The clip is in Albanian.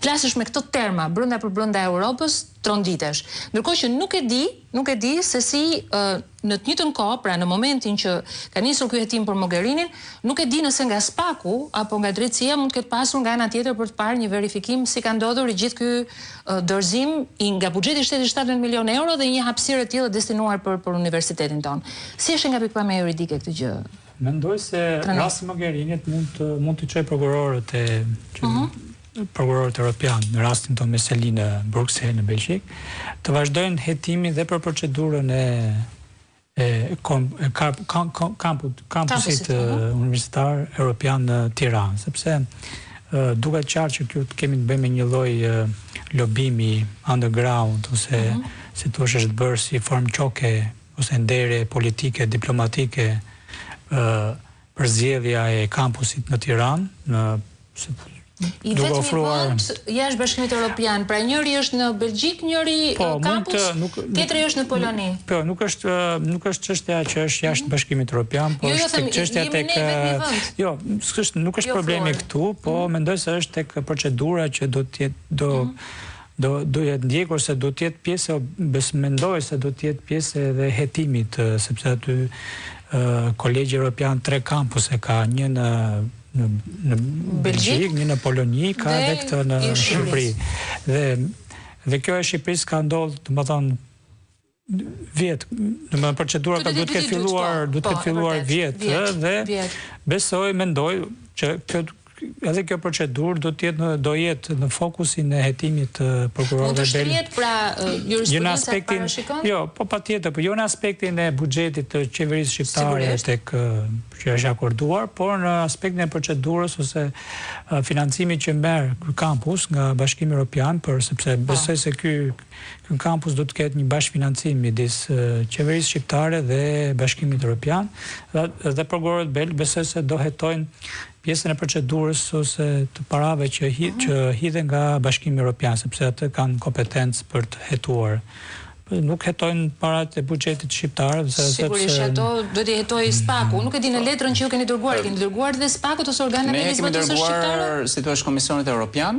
flasësh me këto terma brenda Europës, tronditesh. Ndërkohë që nuk e di se si në të njëjtën kohë, pra në momentin që ka nisur ky hetim për Mogherinin, nuk e di nëse nga SPAK-u apo nga drejtësia mund të ketë pasur nga ana tjetër për të parë një verifikim si ka ndodhur i gjithë ky dorëzim nga buxheti i shtetit 17 milionë euro dhe një hapësirë e tillë destinuar për universitetin ton. Si është nga pikpamja juridike këtë gjë? Mendoj se rasti Mogherinit mund të çojë prokurorët europian, në rastin tonë me Selin në Bruxelles, në Belgjik, të vazhdojnë hetimin dhe për procedurën e kampusit universitar europian në Tiranë, sepse duket qartë që këtu kemi të bëjmë me një lloj lobimi underground, ose si thosh është bërë si formë qoke ose ndere politike, diplomatike, përzgjedhja e kampusit në Tiranë, I vetëm i vend jashtë Bashkimit Evropian, pra njëri është në Belgjik, njëri kampus, tjetri është në Poloni. Po, nuk është çështja që është jashtë Bashkimit Evropian, po është tek çështja tek jo, nuk është problemi këtu, po mendoj se është tek procedura që do të jetë ndjekur, se do të jetë pjesë, mendoj se do të jetë pjesë edhe hetimit, sepse aty Kolegji Evropian 3 kampuse ka, një në Belgjik, një në Poloni, ka edhe këtë në Shqipëri. Dhe kjo e Shqipërisë ka ndodhur, domethënë, vjet, në procedura ka duhet të ketë filluar vjet, dhe besoj, mendoj që edhe kjo procedurë do jetë në fokusin e hetimit të prokurorëve. Mund të shtrihet pra jurisprudenca parashikon? Jo, po patjetër, po jo në aspektin e buxhetit të qeverisë shqiptare tek që është akorduar, por në aspektin e procedurës ose financimit që merr ky kampus nga Bashkimi Evropian, sepse besoj se ky kampus do të ketë një bashkëfinancim midis qeverisë shqiptare dhe Bashkimit Evropian, dhe prokurorët belg besoj se do hetojnë pjesën e procedurës ose të parave që hidhen nga Bashkimi Evropian, sepse atë kanë kompetencë për të hetuar. Nuk hetojnë parat e buxhetit shqiptar. Sigurisht, ato do t'i hetojë SPAK-u. Nuk e di në letrën që ju keni dërguar dhe SPAK-ut ose organeve legislative shqiptare? Ne kemi dërguar, si thua, Komisionit Evropian.